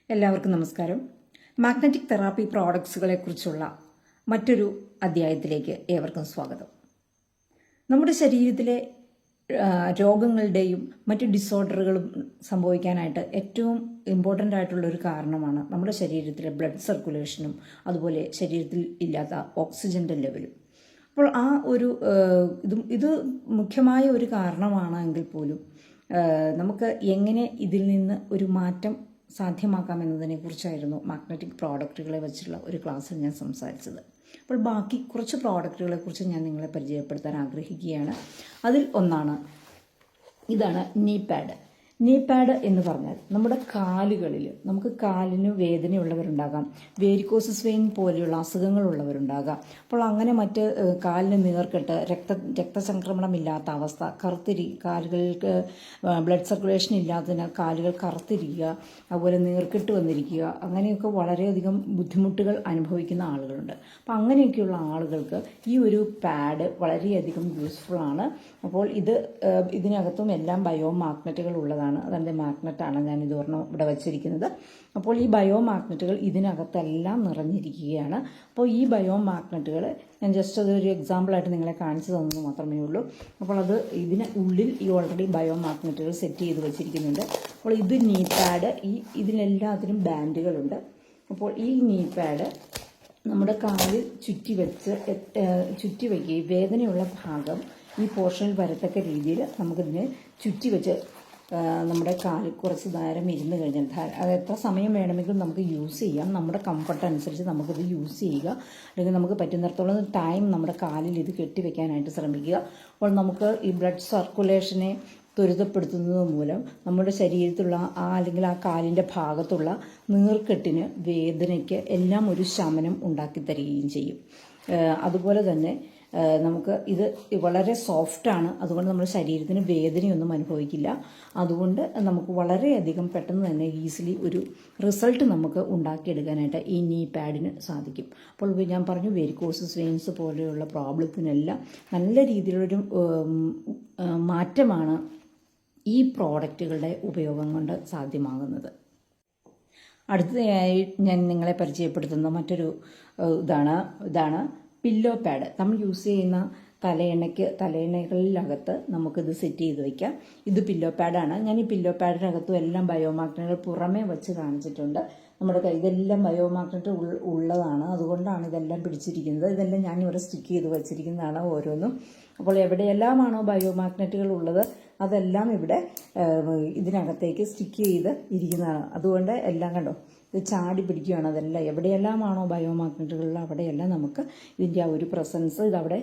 എല്ലാവർക്കും നമസ്കാരം. Magnetic therapy പ്രോഡക്ട്സുകളെ കുറിച്ചുള്ള മറ്റൊരു അധ്യായത്തിലേക്ക് ഏവർക്കും സ്വാഗതം. നമ്മുടെ ശരീരത്തിലെ രോഗങ്ങളുടെയും മറ്റ് ഡിസോർഡറുകളും സംഭവിക്കാനായിട്ട് ഏറ്റവും ഇമ്പോർട്ടൻ്റ് ആയിട്ടുള്ള ഒരു കാരണമാണ് നമ്മുടെ ശരീരത്തിലെ ബ്ലഡ് സർക്കുലേഷനും അതുപോലെ ശരീരത്തിൽ ഇല്ലാത്ത ഓക്സിജൻ്റെ ലെവലും. അപ്പോൾ ആ ഒരു ഇത് മുഖ്യമായ ഒരു കാരണമാണെങ്കിൽ പോലും നമുക്ക് എങ്ങനെ ഇതിൽ നിന്ന് ഒരു മാറ്റം സാധ്യമാക്കാമെന്നതിനെ കുറിച്ചായിരുന്നു മാഗ്നറ്റിക് പ്രോഡക്റ്റുകളെ വെച്ചുള്ള ഒരു ക്ലാസ്സിൽ ഞാൻ സംസാരിച്ചത്. അപ്പോൾ ബാക്കി കുറച്ച് പ്രോഡക്റ്റുകളെ കുറിച്ച് ഞാൻ നിങ്ങളെ പരിചയപ്പെടുത്താൻ ആഗ്രഹിക്കുകയാണ്. അതിൽ ഒന്നാണ് ഇതാണ് നീ പാഡ്. നീ പാഡ് എന്ന് പറഞ്ഞാൽ നമ്മുടെ കാലുകളിൽ നമുക്ക് കാലിന് വേദനയുള്ളവരുണ്ടാകാം, വേരിക്കോസിസ് വെയിൻ പോലെയുള്ള അസുഖങ്ങളുള്ളവരുണ്ടാകാം. അപ്പോൾ അങ്ങനെ മറ്റ് കാലിന് നീർക്കെട്ട്, രക്തസംക്രമണമില്ലാത്ത അവസ്ഥ, കാലുകൾക്ക് ബ്ലഡ് സർക്കുലേഷൻ ഇല്ലാത്തതിനാൽ കാലുകൾ കറുത്തിരിക്കുക, അതുപോലെ നീർക്കെട്ട് വന്നിരിക്കുക, അങ്ങനെയൊക്കെ വളരെയധികം ബുദ്ധിമുട്ടുകൾ അനുഭവിക്കുന്ന ആളുകളുണ്ട്. അപ്പോൾ അങ്ങനെയൊക്കെയുള്ള ആളുകൾക്ക് ഈ ഒരു പാഡ് വളരെയധികം യൂസ്ഫുള്ളാണ്. അപ്പോൾ ഇതിനകത്തും എല്ലാം ബയോ മാഗ്നറ്റുകൾ ഉള്ളതാണ്. അതിൻ്റെ മാഗ്നറ്റാണ് ഞാൻ ഇതൊരെണ്ണം ഇവിടെ വച്ചിരിക്കുന്നത്. അപ്പോൾ ഈ ബയോ മാഗ്നറ്റുകൾ ഇതിനകത്തെല്ലാം നിറഞ്ഞിരിക്കുകയാണ്. അപ്പോൾ ഈ ബയോ മാഗ്നറ്റുകൾ ഞാൻ ജസ്റ്റ് അതൊരു എക്സാമ്പിളായിട്ട് നിങ്ങളെ കാണിച്ചു തന്നത് മാത്രമേ ഉള്ളൂ. അപ്പോൾ ഇതിന് ഉള്ളിൽ ഈ ഓൾറെഡി ബയോ മാഗ്നറ്റുകൾ സെറ്റ് ചെയ്ത് വെച്ചിരിക്കുന്നുണ്ട്. അപ്പോൾ ഇത് നീ പാഡ്, ഇതിനെല്ലാത്തിനും ബാൻഡുകളുണ്ട്. അപ്പോൾ ഈ നീ പാഡ് നമ്മുടെ കാലിൽ ചുറ്റി വയ്ക്കുകയും വേദനയുള്ള ഭാഗം ഈ പോർഷനിൽ വരത്തക്ക രീതിയിൽ നമുക്കിതിനെ ചുറ്റി വെച്ച് നമ്മുടെ കാലിൽ കുറച്ച് നേരം ഇരുന്ന് കഴിഞ്ഞാൽ അത് എത്ര സമയം വേണമെങ്കിലും നമുക്ക് യൂസ് ചെയ്യാം. നമ്മുടെ കംഫർട്ട് അനുസരിച്ച് നമുക്കിത് യൂസ് ചെയ്യുക. അല്ലെങ്കിൽ നമുക്ക് പറ്റുന്നിടത്തോളം ടൈം നമ്മുടെ കാലിൽ ഇത് കെട്ടിവെക്കാനായിട്ട് ശ്രമിക്കുക. അപ്പോൾ നമുക്ക് ഈ ബ്ലഡ് സർക്കുലേഷനെ ത്വരിതപ്പെടുത്തുന്നത് മൂലം നമ്മുടെ ശരീരത്തിലുള്ള അല്ലെങ്കിൽ ആ കാലിൻ്റെ ഭാഗത്തുള്ള നീർക്കെട്ടിന്, വേദനയ്ക്ക് എല്ലാം ഒരു ശമനം ഉണ്ടാക്കി തരികയും ചെയ്യും. അതുപോലെ തന്നെ നമുക്ക് ഇത് വളരെ സോഫ്റ്റാണ്. അതുകൊണ്ട് നമ്മുടെ ശരീരത്തിന് വേദനയൊന്നും അനുഭവിക്കില്ല. അതുകൊണ്ട് നമുക്ക് വളരെയധികം പെട്ടെന്ന് തന്നെ ഈസിലി ഒരു റിസൾട്ട് നമുക്ക് ഉണ്ടാക്കിയെടുക്കാനായിട്ട് ഈ നീ പാഡിന് സാധിക്കും. അപ്പോൾ ഞാൻ പറഞ്ഞു, വെരിക്കോസിസ് വെയിൻസ് പോലെയുള്ള പ്രോബ്ലത്തിനെല്ലാം നല്ല രീതിയിലൊരു മാറ്റമാണ് ഈ പ്രോഡക്റ്റുകളുടെ ഉപയോഗം കൊണ്ട് സാധ്യമാകുന്നത്. അടുത്തതായി ഞാൻ നിങ്ങളെ പരിചയപ്പെടുത്തുന്ന മറ്റൊരു ഇതാണ് പില്ലോ പാഡ്. നമ്മൾ യൂസ് ചെയ്യുന്ന തലയണകളിലകത്ത് നമുക്കിത് സെറ്റ് ചെയ്ത് വയ്ക്കാം. ഇത് പില്ലോ പാഡാണ്. ഞാൻ ഈ പില്ലോ പാഡിനകത്തും എല്ലാം ബയോമാഗ്നറ്റുകൾ പുറമേ വെച്ച് കാണിച്ചിട്ടുണ്ട്. നമ്മുടെ ഇതെല്ലാം ബയോമാഗ്നറ്റ് ഉള്ളതാണ്. അതുകൊണ്ടാണ് ഇതെല്ലാം പിടിച്ചിരിക്കുന്നത്. ഇതെല്ലാം ഞാനിവിടെ സ്റ്റിക്ക് ചെയ്ത് വെച്ചിരിക്കുന്നതാണ് ഓരോന്നും. അപ്പോൾ എവിടെയെല്ലാമാണോ ബയോമാഗ്നറ്റുകൾ ഉള്ളത് അതെല്ലാം ഇവിടെ ഇതിനകത്തേക്ക് സ്റ്റിക്ക് ചെയ്ത് ഇരിക്കുന്നതാണ്. അതുകൊണ്ട് എല്ലാം കണ്ടോ, ഇത് ചാടി പിടിക്കുകയാണ്. അതെല്ലാം എവിടെയെല്ലാമാണോ ബയോമാഗ്നറ്റുകളിൽ അവിടെയെല്ലാം നമുക്ക് ഇതിൻ്റെ ആ ഒരു പ്രസൻസ് ഇതവിടെ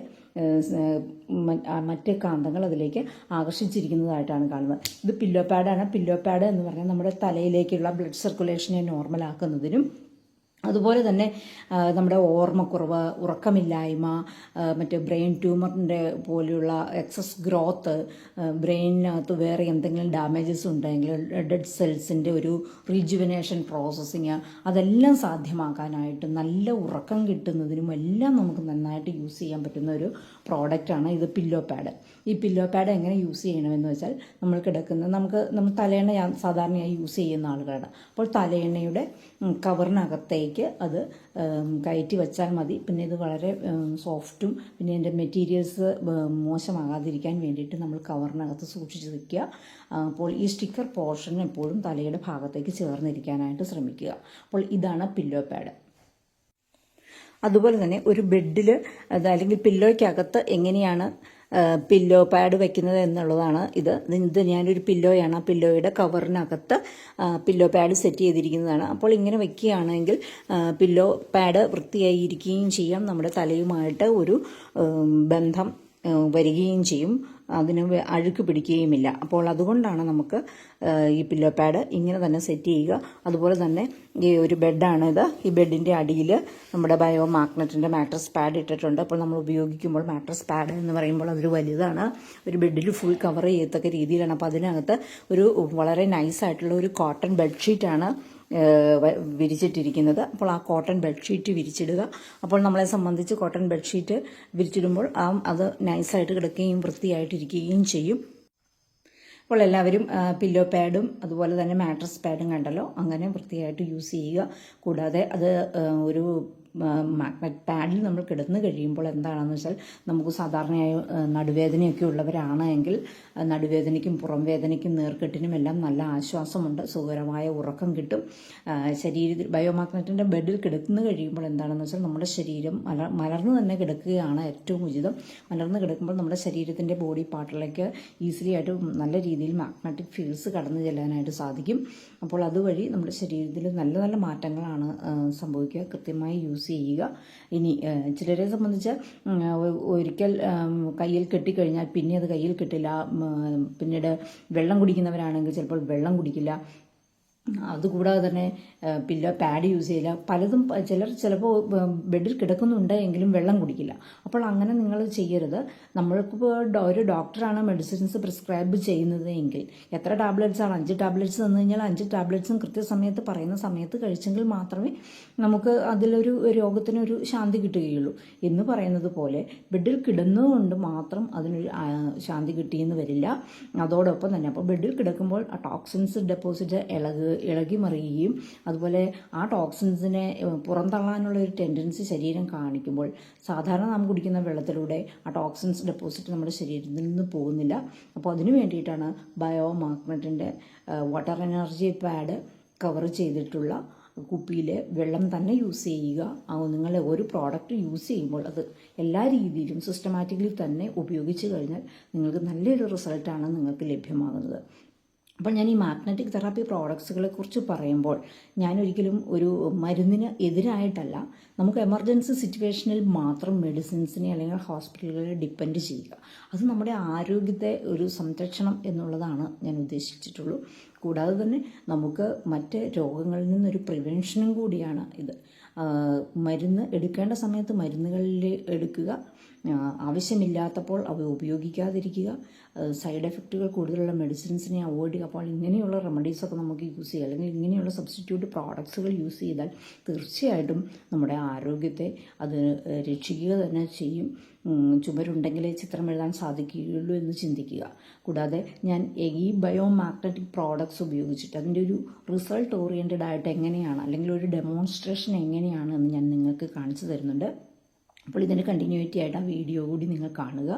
മറ്റ് കാന്തങ്ങൾ അതിലേക്ക് ആകർഷിച്ചിരിക്കുന്നതായിട്ടാണ് കാണുന്നത്. ഇത് പില്ലോ പാഡാണ്. പില്ലോ പാഡ് എന്ന് പറഞ്ഞാൽ നമ്മുടെ തലയിലേക്കുള്ള ബ്ലഡ് സർക്കുലേഷനെ നോർമലാക്കുന്നതിനും അതുപോലെ തന്നെ നമ്മുടെ ഓർമ്മക്കുറവ്, ഉറക്കമില്ലായ്മ, മറ്റ് ബ്രെയിൻ ട്യൂമറിൻ്റെ പോലെയുള്ള എക്സസ് ഗ്രോത്ത്, ബ്രെയിനിനകത്ത് വേറെ എന്തെങ്കിലും ഡാമേജസ് ഉണ്ടെങ്കിൽ ഡെഡ് സെൽസിൻ്റെ ഒരു റീജുവനേഷൻ പ്രോസസ്സിങ് അതെല്ലാം സാധ്യമാക്കാനായിട്ട് നല്ല ഉറക്കം കിട്ടുന്നതിനും എല്ലാം നമുക്ക് നന്നായിട്ട് യൂസ് ചെയ്യാൻ പറ്റുന്ന ഒരു പ്രോഡക്റ്റാണ് ഇത് പില്ലോ പാഡ്. ഈ പില്ലോ പാഡ് എങ്ങനെ യൂസ് ചെയ്യണമെന്ന് വെച്ചാൽ നമ്മൾ തലയണ സാധാരണയായി യൂസ് ചെയ്യുന്ന ആളുകളാണ്. അപ്പോൾ തലയണയുടെ കവറിനകത്തേക്ക് അത് കയറ്റി വെച്ചാൽ മതി. പിന്നെ ഇത് വളരെ സോഫ്റ്റും പിന്നെ ഇതിൻ്റെ മെറ്റീരിയൽസ് മോശമാകാതിരിക്കാൻ വേണ്ടിയിട്ട് നമ്മൾ കവറിനകത്ത് സൂക്ഷിച്ച് വയ്ക്കുക. അപ്പോൾ ഈ സ്റ്റിക്കർ പോർഷൻ എപ്പോഴും തലയുടെ ഭാഗത്തേക്ക് ചേർന്നിരിക്കാനായിട്ട് ശ്രമിക്കുക. അപ്പോൾ ഇതാണ് പില്ലോ പാഡ്. അതുപോലെ തന്നെ ഒരു ബെഡിൽ അല്ലെങ്കിൽ പില്ലോയ്ക്കകത്ത് എങ്ങനെയാണ് പില്ലോ പാഡ് വെക്കുന്നത് എന്നുള്ളതാണ് ഇത് ഞാനൊരു പില്ലോയാണ്. ആ പില്ലോയുടെ കവറിനകത്ത് പില്ലോ പാഡ് സെറ്റ് ചെയ്തിരിക്കുന്നതാണ്. അപ്പോൾ ഇങ്ങനെ വെക്കുകയാണെങ്കിൽ പില്ലോ പാഡ് വൃത്തിയായി ഇരിക്കുകയും ചെയ്യാം, നമ്മുടെ തലയുമായിട്ട് ഒരു ബന്ധം വരികയും ചെയ്യും, അതിന് അഴുക്ക് പിടിക്കുകയുമില്ല. അപ്പോൾ അതുകൊണ്ടാണ് നമുക്ക് ഈ പില്ലോ പാഡ് ഇങ്ങനെ തന്നെ സെറ്റ് ചെയ്യുക. അതുപോലെ തന്നെ ഈ ഒരു ബെഡാണിത്. ഈ ബെഡിൻ്റെ അടിയിൽ നമ്മുടെ ബയോ മാഗ്നറ്റിൻ്റെ മാട്രസ് പാഡ് ഇട്ടിട്ടുണ്ട്. അപ്പോൾ നമ്മൾ ഉപയോഗിക്കുമ്പോൾ മാട്രസ് പാഡ് എന്ന് പറയുമ്പോൾ അതൊരു വലുതാണ്, ഒരു ബെഡിൽ ഫുൾ കവർ ചെയ്യത്തക്ക രീതിയിലാണ്. അപ്പോൾ അതിനകത്ത് ഒരു വളരെ നൈസായിട്ടുള്ള ഒരു കോട്ടൺ ബെഡ്ഷീറ്റാണ് വിരിച്ചിട്ടിരിക്കുന്നത്. അപ്പോൾ ആ കോട്ടൺ ബെഡ്ഷീറ്റ് വിരിച്ചിടുക. അപ്പോൾ നമ്മളെ സംബന്ധിച്ച് കോട്ടൺ ബെഡ്ഷീറ്റ് വിരിച്ചിടുമ്പോൾ അത് നൈസായിട്ട് കിടക്കുകയും വൃത്തിയായിട്ടിരിക്കുകയും ചെയ്യും. അപ്പോൾ എല്ലാവരും പില്ലോ പാഡും അതുപോലെ തന്നെ മാട്രസ് പാഡും കണ്ടല്ലോ, അങ്ങനെ വൃത്തിയായിട്ട് യൂസ് ചെയ്യുക. കൂടാതെ അത് ഒരു മാഗ്നറ്റ് പാഡിൽ നമ്മൾ കിടന്ന് കഴിയുമ്പോൾ എന്താണെന്ന് വെച്ചാൽ, നമുക്ക് സാധാരണയായി നടുവേദനയൊക്കെ ഉള്ളവരാണ് എങ്കിൽ നടുവേദനയ്ക്കും പുറം വേദനയ്ക്കും നീർക്കെട്ടിനും എല്ലാം നല്ല ആശ്വാസമുണ്ട്, സുഖകരമായ ഉറക്കം കിട്ടും. ശരീരത്തിൽ ബയോമാഗ്നറ്റിൻ്റെ ബെഡിൽ കിടന്ന് കഴിയുമ്പോൾ എന്താണെന്ന് വെച്ചാൽ നമ്മുടെ ശരീരം മലർന്ന് തന്നെ കിടക്കുകയാണ് ഏറ്റവും ഉചിതം. മലർന്ന് കിടക്കുമ്പോൾ നമ്മുടെ ശരീരത്തിൻ്റെ ബോഡി പാർട്ടിലേക്ക് ഈസിലി ആയിട്ട് നല്ല രീതിയിൽ മാഗ്നറ്റിക് ഫീൽഡ്സ് കടന്നു ചെല്ലാനായിട്ട് സാധിക്കും. അപ്പോൾ അതുവഴി നമ്മുടെ ശരീരത്തിൽ നല്ല നല്ല മാറ്റങ്ങളാണ് സംഭവിക്കുക. കൃത്യമായി യൂസ് ചെയ്യുക. ഇനി ചിലരെ സംബന്ധിച്ച് ഒരിക്കൽ കയ്യിൽ കെട്ടിക്കഴിഞ്ഞാൽ പിന്നെ അത് കയ്യിൽ കിട്ടില്ല. പിന്നീട് വെള്ളം കുടിക്കുന്നവരാണെങ്കിൽ ചിലപ്പോൾ വെള്ളം കുടിക്കില്ല. അതുകൂടാതെ തന്നെ പില്ലോ പാഡ് യൂസ് ചെയ്യില്ല. പലതും ചിലപ്പോൾ ബെഡിൽ കിടക്കുന്നുണ്ട് എങ്കിലും വെള്ളം കുടിക്കില്ല. അപ്പോൾ അങ്ങനെ നിങ്ങൾ ചെയ്യരുത്. നമ്മൾക്കിപ്പോൾ ഒരു ഡോക്ടറാണ് മെഡിസിൻസ് പ്രിസ്ക്രൈബ് ചെയ്യുന്നത് എങ്കിൽ എത്ര ടാബ്ലറ്റ്സ് ആണ്, 5 ടാബ്ലറ്റ്സ് തന്നു കഴിഞ്ഞാൽ 5 ടാബ്ലറ്റ്സും കൃത്യസമയത്ത് പറയുന്ന സമയത്ത് കഴിച്ചെങ്കിൽ മാത്രമേ നമുക്ക് അതിലൊരു രോഗത്തിനൊരു ശാന്തി കിട്ടുകയുള്ളൂ. എന്ന് പറയുന്നത് പോലെ ബെഡിൽ കിടന്നുകൊണ്ട് മാത്രം അതിനൊരു ശാന്തി കിട്ടിയെന്ന് വരില്ല. അതോടൊപ്പം തന്നെ അപ്പോൾ ബെഡിൽ കിടക്കുമ്പോൾ ആ ടോക്സിൻസ് ഡെപ്പോസിറ്റ് ഇളകി മറിയുകയും അതുപോലെ ആ ടോക്സിൻസിനെ പുറന്തള്ളാനുള്ള ഒരു ടെൻഡൻസി ശരീരം കാണിക്കുമ്പോൾ സാധാരണ നാം കുടിക്കുന്ന വെള്ളത്തിലൂടെ ആ ടോക്സിൻസ് ഡെപ്പോസിറ്റ് നമ്മുടെ ശരീരത്തിൽ നിന്ന് പോകുന്നില്ല. അപ്പോൾ അതിനു വേണ്ടിയിട്ടാണ് ബയോമാഗ്നറ്റിൻ്റെ വാട്ടർ എനർജി പാഡ് കവർ ചെയ്തിട്ടുള്ള കുപ്പിയിൽ വെള്ളം തന്നെ യൂസ് ചെയ്യുക. നിങ്ങൾ ഒരു പ്രോഡക്റ്റ് യൂസ് ചെയ്യുമ്പോൾ അത് എല്ലാ രീതിയിലും സിസ്റ്റമാറ്റിക്കലി തന്നെ ഉപയോഗിച്ച് കഴിഞ്ഞാൽ നിങ്ങൾക്ക് നല്ലൊരു റിസൾട്ടാണ് നിങ്ങൾക്ക് ലഭ്യമാകുന്നത്. അപ്പോൾ ഞാൻ ഈ മാഗ്നറ്റിക് തെറാപ്പി പ്രോഡക്ട്സുകളെ കുറിച്ച് പറയുമ്പോൾ ഞാൻ ഒരിക്കലും ഒരു മരുന്നിന് എതിരായിട്ടല്ല. നമുക്ക് എമർജൻസി സിറ്റുവേഷനിൽ മാത്രം മെഡിസിൻസിനെ അല്ലെങ്കിൽ ഹോസ്പിറ്റലുകളെ ഡിപ്പെൻഡ് ചെയ്യുക. അത് നമ്മുടെ ആരോഗ്യത്തെ ഒരു സംരക്ഷണം എന്നുള്ളതാണ് ഞാൻ ഉദ്ദേശിച്ചിട്ടുള്ളൂ. കൂടാതെ തന്നെ നമുക്ക് മറ്റ് രോഗങ്ങളിൽ നിന്നൊരു പ്രിവെൻഷനും കൂടിയാണ് ഇത്. മരുന്ന് എടുക്കേണ്ട സമയത്ത് മരുന്നുകളിൽ എടുക്കുക, ആവശ്യമില്ലാത്തപ്പോൾ അവ ഉപയോഗിക്കാതിരിക്കുക, സൈഡ് എഫക്റ്റുകൾ കൂടുതലുള്ള മെഡിസിൻസിനെ അവോയ്ഡ് ചെയ്യുക. അപ്പോൾ ഇങ്ങനെയുള്ള റെമഡീസൊക്കെ നമുക്ക് യൂസ് ചെയ്യുക, അല്ലെങ്കിൽ ഇങ്ങനെയുള്ള സബ്സ്റ്റിറ്റ്യൂട്ട് പ്രോഡക്ട്സുകൾ യൂസ് ചെയ്താൽ തീർച്ചയായിട്ടും നമ്മുടെ ആരോഗ്യത്തെ അത് രക്ഷിക്കുക തന്നെ ചെയ്യും. ചുമരുണ്ടെങ്കിലേ ചിത്രം എഴുതാൻ സാധിക്കുകയുള്ളൂ എന്ന് ചിന്തിക്കുക. കൂടാതെ ഞാൻ ഈ ബയോമാഗ്നറ്റിക് പ്രോഡക്ട്സ് ഉപയോഗിച്ചിട്ട് അതിൻ്റെ ഒരു റിസൾട്ട് ഓറിയൻറ്റഡ് ആയിട്ട് എങ്ങനെയാണ്, അല്ലെങ്കിൽ ഒരു ഡെമോൺസ്ട്രേഷൻ എങ്ങനെയാണ് എന്ന് ഞാൻ നിങ്ങൾക്ക് കാണിച്ചു തരുന്നുണ്ട്. അപ്പോൾ ഇതിൻ്റെ കണ്ടിന്യൂറ്റി ആയിട്ട് ആ വീഡിയോ കൂടി നിങ്ങൾ കാണുക.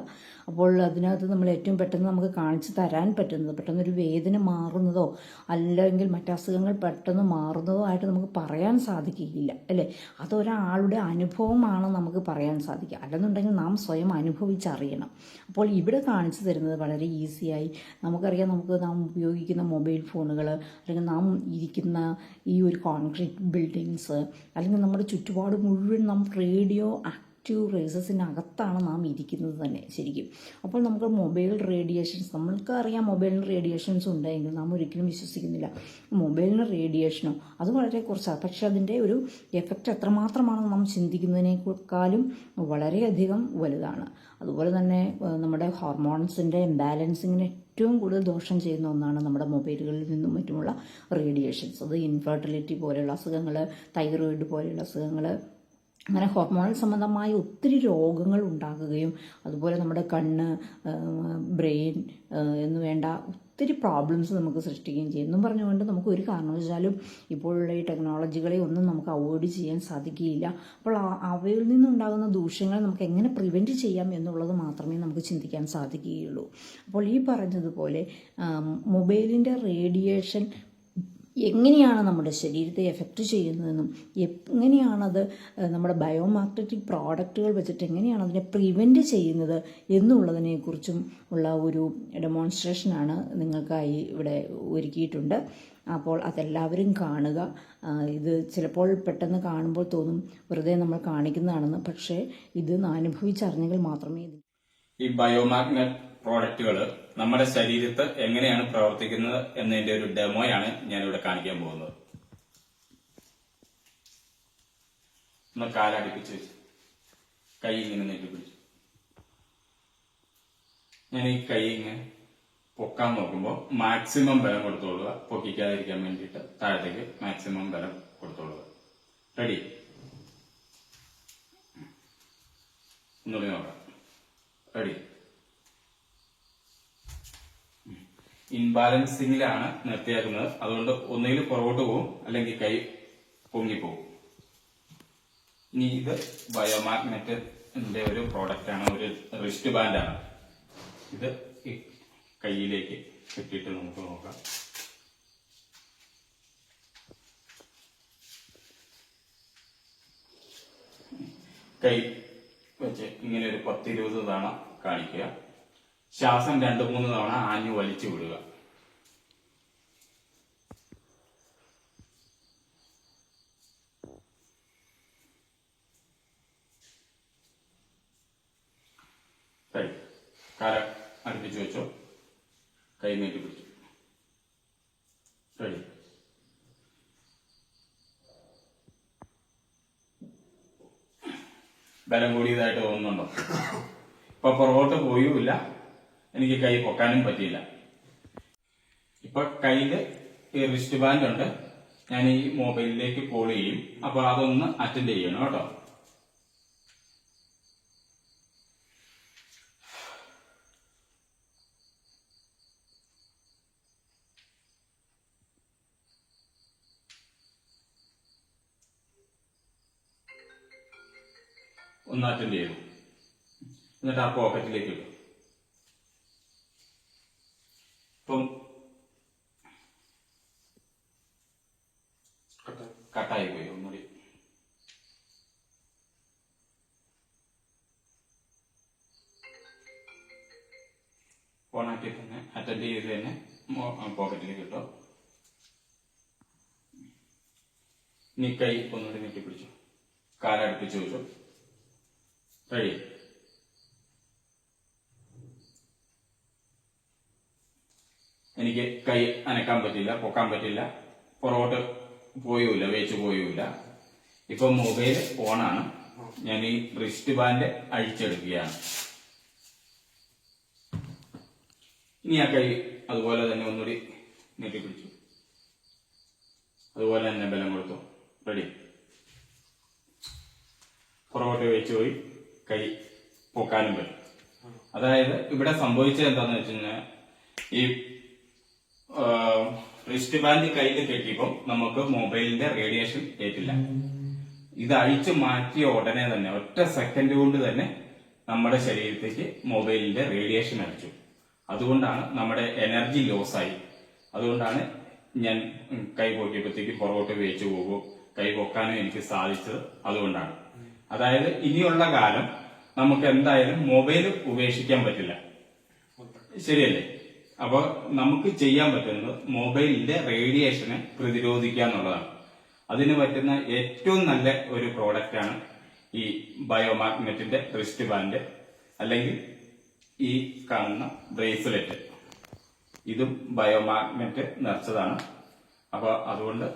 അപ്പോൾ അതിനകത്ത് നമ്മൾ ഏറ്റവും പെട്ടെന്ന് നമുക്ക് കാണിച്ചു തരാൻ പറ്റുന്നത്, പെട്ടെന്നൊരു വേദന മാറുന്നതോ അല്ലെങ്കിൽ മറ്റസുഖങ്ങൾ പെട്ടെന്ന് മാറുന്നതോ ആയിട്ട് നമുക്ക് പറയാൻ സാധിക്കുകയില്ല, അല്ലേ? അതൊരാളുടെ അനുഭവമാണ് നമുക്ക് പറയാൻ സാധിക്കുക. അല്ലെന്നുണ്ടെങ്കിൽ നാം സ്വയം അനുഭവിച്ചറിയണം. അപ്പോൾ ഇവിടെ കാണിച്ചു തരുന്നത് വളരെ ഈസിയായി നമുക്കറിയാം. നാം ഉപയോഗിക്കുന്ന മൊബൈൽ ഫോണുകൾ, അല്ലെങ്കിൽ നാം ഇരിക്കുന്ന ഈ ഒരു കോൺക്രീറ്റ് ബിൽഡിങ്സ്, അല്ലെങ്കിൽ നമ്മുടെ ചുറ്റുപാട് മുഴുവൻ നാം റേഡിയോ ആക്റ്റീവ് റേസസിനകത്താണ് നാം ഇരിക്കുന്നത് തന്നെ ശരിക്കും. അപ്പോൾ നമുക്ക് മൊബൈൽ റേഡിയേഷൻസ്, നമ്മൾക്ക് അറിയാം മൊബൈലിന് റേഡിയേഷൻസ് ഉണ്ടെങ്കിൽ നാം ഒരിക്കലും വിശ്വസിക്കുന്നില്ല. മൊബൈലിന് റേഡിയേഷനോ അത് വളരെ കുറച്ചാണ്, പക്ഷെ അതിൻ്റെ ഒരു എഫക്റ്റ് എത്രമാത്രമാണെന്ന് നാം ചിന്തിക്കുന്നതിനേക്കാളും വളരെയധികം വലുതാണ്. അതുപോലെ തന്നെ നമ്മുടെ ഹോർമോൺസിൻ്റെ ഇംബാലൻസിങ്ങിന് ഏറ്റവും കൂടുതൽ ദോഷം ചെയ്യുന്ന ഒന്നാണ് നമ്മുടെ മൊബൈലുകളിൽ നിന്നും മറ്റുമുള്ള റേഡിയേഷൻസ്. അത് ഇൻഫെർട്ടിലിറ്റി പോലെയുള്ള അസുഖങ്ങൾ, തൈറോയിഡ് പോലെയുള്ള അസുഖങ്ങൾ, അങ്ങനെ ഹോർമോണൽ സംബന്ധമായ ഒത്തിരി രോഗങ്ങൾ ഉണ്ടാകുകയും അതുപോലെ നമ്മുടെ കണ്ണ്, ബ്രെയിൻ എന്ന് വേണ്ട ഒത്തിരി പ്രോബ്ലംസ് നമുക്ക് സൃഷ്ടിക്കുകയും ചെയ്യും. എന്നും പറഞ്ഞുകൊണ്ട് നമുക്ക് ഒരു കാരണവശാലും ഇപ്പോഴുള്ള ഈ ടെക്നോളജികളെ ഒന്നും നമുക്ക് അവോയ്ഡ് ചെയ്യാൻ സാധിക്കുകയില്ല. അപ്പോൾ അവയിൽ നിന്നുണ്ടാകുന്ന ദൂഷ്യങ്ങൾ നമുക്ക് എങ്ങനെ പ്രിവെൻറ്റ് ചെയ്യാം എന്നുള്ളത് മാത്രമേ നമുക്ക് ചിന്തിക്കാൻ സാധിക്കുകയുള്ളൂ. അപ്പോൾ ഈ പറഞ്ഞതുപോലെ മൊബൈലിൻ്റെ റേഡിയേഷൻ എങ്ങനെയാണ് നമ്മുടെ ശരീരത്തെ എഫക്റ്റ് ചെയ്യുന്നതെന്നും എങ്ങനെയാണത് നമ്മുടെ ബയോമാഗ്നറ്റിക് പ്രോഡക്റ്റുകൾ വെച്ചിട്ട് എങ്ങനെയാണ് അതിനെ പ്രിവെൻറ്റ് ചെയ്യുന്നത് എന്നുള്ളതിനെക്കുറിച്ചും ഉള്ള ഒരു ഡെമോൺസ്ട്രേഷനാണ് നിങ്ങൾക്കായി ഇവിടെ ഒരുക്കിയിട്ടുണ്ട്. അപ്പോൾ അതെല്ലാവരും കാണുക. ഇത് ചിലപ്പോൾ പെട്ടെന്ന് കാണുമ്പോൾ തോന്നും വെറുതെ നമ്മൾ കാണിക്കുന്നതാണെന്ന്, പക്ഷേ ഇത് അനുഭവിച്ചറിഞ്ഞെങ്കിൽ മാത്രമേ ഈ ബയോമാഗ്നറ്റ് പ്രോഡക്റ്റുകൾ നമ്മുടെ ശരീരത്ത് എങ്ങനെയാണ് പ്രവർത്തിക്കുന്നത് എന്നതിന്റെ ഒരു ഡെമോയാണ് ഞാനിവിടെ കാണിക്കാൻ പോകുന്നത്. ഒന്ന് കാലടിപ്പിച്ച് വെച്ച് കൈ ഇങ്ങനെ നീട്ടിപ്പിടിച്ചു. ഞാൻ ഈ കൈ ഇങ്ങനെ പൊക്കാൻ നോക്കുമ്പോൾ മാക്സിമം ബലം കൊടുത്തോളുക, പൊക്കിക്കാതിരിക്കാൻ വേണ്ടിയിട്ട് താഴത്തേക്ക് മാക്സിമം ബലം കൊടുത്തോളുക. റെഡി? ഒന്നുകൂടി നോക്കാം. റെഡി? ഇൻബാലൻസിങ്ങിലാണ് നിർത്തിയേക്കുന്നത്. അതുകൊണ്ട് ഒന്നുകിൽ പുറകോട്ട് പോകും, അല്ലെങ്കിൽ കൈ പൊങ്ങിപ്പോകും. ഇനി ഇത് ബയോമാഗ്നറ്റിന്റെ ഒരു പ്രോഡക്റ്റ് ആണ്, ഒരു റിസ്റ്റ് ബാൻഡാണ്. ഇത് ഈ കൈയിലേക്ക് കെട്ടിയിട്ട് നമുക്ക് നോക്കാം. കൈ വെച്ച് ഇങ്ങനെ ഒരു 10-20 തവണ കാണിക്കുക. ശ്വാസം 2-3 തവണ ആഞ്ഞു വലിച്ചു വിടുക. കൈ കാല അടുപ്പിച്ച് വെച്ചോ, കൈ നീട്ടി പിടിച്ചു. റെഡി. ബലം കൂടിയതായിട്ട് തോന്നുന്നുണ്ടോ? ഇപ്പൊ പുറകോട്ട് പോയുമില്ല, എനിക്ക് കൈ പൊക്കാനും പറ്റിയില്ല. ഇപ്പൊ കയ്യില് ഈ റിസ്റ്റ് ബാൻഡ് ഉണ്ട്. ഞാൻ ഈ മൊബൈലിലേക്ക് കോൾ ചെയ്യും, അപ്പൊ അതൊന്ന് അറ്റൻഡ് ചെയ്യണം കേട്ടോ. ഒന്ന് അറ്റൻഡ് ചെയ്തു. എന്നിട്ട് ആ പോക്കറ്റിലേക്ക് ഇട്ടു. ഇപ്പം കട്ടായി പോയി. ഒന്നുകൂടി ഓണാക്കി തന്നെ അറ്റൻഡ് ചെയ്ത് തന്നെ പോക്കറ്റിലേക്ക് ഇട്ടോ. ഇനി കൈ ഒന്നുകൂടി നീട്ടിപ്പിടിച്ചു, കാലടുപ്പിച്ച് വെച്ചു. റെഡി. എനിക്ക് കൈ അനക്കാൻ പറ്റില്ല, പൊക്കാൻ പറ്റില്ല, പുറകോട്ട് പോയുമില്ല, വേച്ച് പോയുമില്ല. ഇപ്പൊ മൊബൈൽ ഓണാണ്. ഞാൻ ഈ റിസ്റ്റ് ബാൻഡ് അഴിച്ചെടുക്കുകയാണ്. ഇനി ആ കൈ അതുപോലെ തന്നെ ഒന്നുകൂടി നീട്ടിപ്പിടിച്ചു, അതുപോലെ തന്നെ ബലം കൊടുത്തു. റെഡി. പുറകോട്ട് വേച്ച് പോയി, കൈ പൊക്കാനും പറ്റും. അതായത് ഇവിടെ സംഭവിച്ചത് എന്താന്ന് വെച്ച് കഴിഞ്ഞാൽ, ഈ റിസ്റ്റ് ബാൻഡ് കയ്യിൽ കെട്ടിയപ്പോൾ നമുക്ക് മൊബൈലിന്റെ റേഡിയേഷൻ ഏറ്റില്ല. ഇത് അഴിച്ചു മാറ്റിയ ഉടനെ തന്നെ, ഒറ്റ സെക്കൻഡ് കൊണ്ട് തന്നെ നമ്മുടെ ശരീരത്തേക്ക് മൊബൈലിന്റെ റേഡിയേഷൻ അടിച്ചു. അതുകൊണ്ടാണ് നമ്മുടെ എനർജി ലോസ് ആയി. അതുകൊണ്ടാണ് ഞാൻ കൈ പൊക്കിയപ്പോഴത്തേക്ക് പുറകോട്ട് വേച്ചു പോകും, കൈ പൊക്കാനും എനിക്ക് സാധിച്ചത് അതുകൊണ്ടാണ്. അതായത് ഇനിയുള്ള കാലം നമുക്ക് എന്തായാലും മൊബൈൽ ഉപേക്ഷിക്കാൻ പറ്റില്ല, ശരിയല്ലേ? അപ്പൊ നമുക്ക് ചെയ്യാൻ പറ്റുന്നത് മൊബൈലിന്റെ റേഡിയേഷനെ പ്രതിരോധിക്കുക എന്നുള്ളതാണ്. അതിന് പറ്റുന്ന ഏറ്റവും നല്ല ഒരു പ്രോഡക്റ്റ് ആണ് ഈ ബയോമാഗ്നറ്റിന്റെ റിസ്റ്റ് ബാൻഡ്, അല്ലെങ്കിൽ ഈ കാണുന്ന ബ്രേസ്ലെറ്റ്. ഇതും ബയോമാഗ്നറ്റ് നിറച്ചതാണ്. അപ്പൊ അതുകൊണ്ട്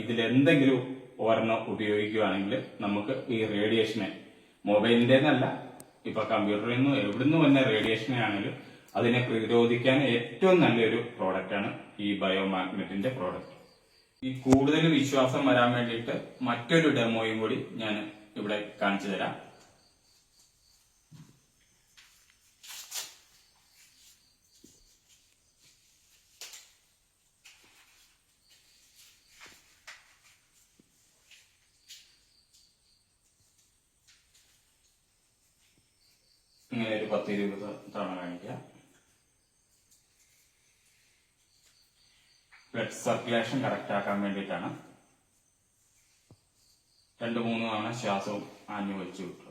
ഇതിലെന്തെങ്കിലും ഒരെണ്ണം ഉപയോഗിക്കുകയാണെങ്കിൽ നമുക്ക് ഈ റേഡിയേഷനെ, മൊബൈലിന്റെ നല്ല, ഇപ്പൊ കമ്പ്യൂട്ടറിൽ നിന്നും എവിടുന്ന് വന്ന റേഡിയേഷനെ ആണെങ്കിലും അതിനെ പ്രതിരോധിക്കാൻ ഏറ്റവും നല്ലൊരു പ്രോഡക്റ്റാണ് ഈ ബയോമാഗ്നറ്റിന്റെ പ്രോഡക്റ്റ്. ഈ കൂടുതൽ വിശ്വാസം വരാൻ വേണ്ടിയിട്ട് മറ്റൊരു ഡെമോയും കൂടി ഞാൻ ഇവിടെ കാണിച്ചു തരാം. ഇങ്ങനെ ഒരു 10-20 തവണ കാണിക്കുക. ബ്ലഡ് സർക്കുലേഷൻ കറക്റ്റ് ആക്കാൻ വേണ്ടിയിട്ടാണ്. 2-3 തവണ ശ്വാസവും ആഞ്ഞു വലിച്ചു വിട്ടു.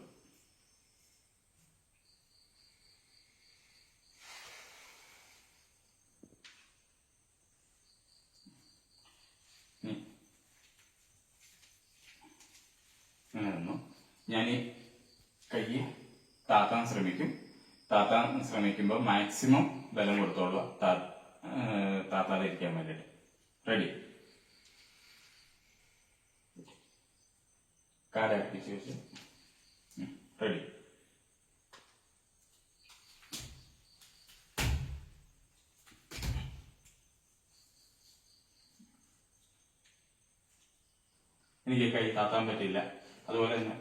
അങ്ങനെ നിന്നു. ഞാൻ ഈ കൈ താത്താൻ ശ്രമിക്കുമ്പോൾ മാക്സിമം ബലം കൊടുത്തോളുക, താത്താതിരിക്കാൻ വേണ്ടിയിട്ട്. റെഡി. കാലടുപ്പിച്ച് വെച്ച് റെഡി. എനിക്ക് കൈ താത്താൻ പറ്റില്ല, അതുപോലെ തന്നെ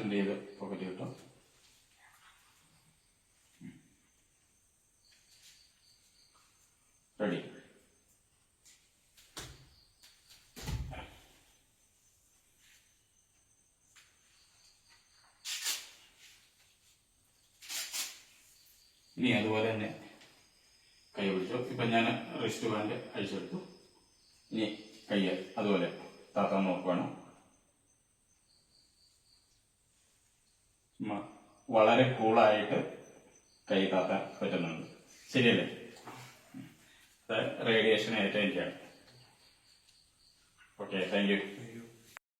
ഹാൻഡ് ചെയ്ത് പോക്കറ്റ് കിട്ടും. റെഡി. ഇനി അതുപോലെ തന്നെ കൈ പിടിച്ചു. ഇപ്പൊ ഞാൻ റിസ്റ്റ് ബാൻഡ് അഴിച്ചെടുത്തു. ഇനി കയ്യ് അതുപോലെ താത്താൻ നോക്കുവാണ്. വളരെ കൂളായിട്ട് കൈ താത്താൻ പറ്റുന്നുണ്ട്. ശരിയല്ലേ? റേഡിയേഷൻ ഏറ്റവും. Okay, thank you.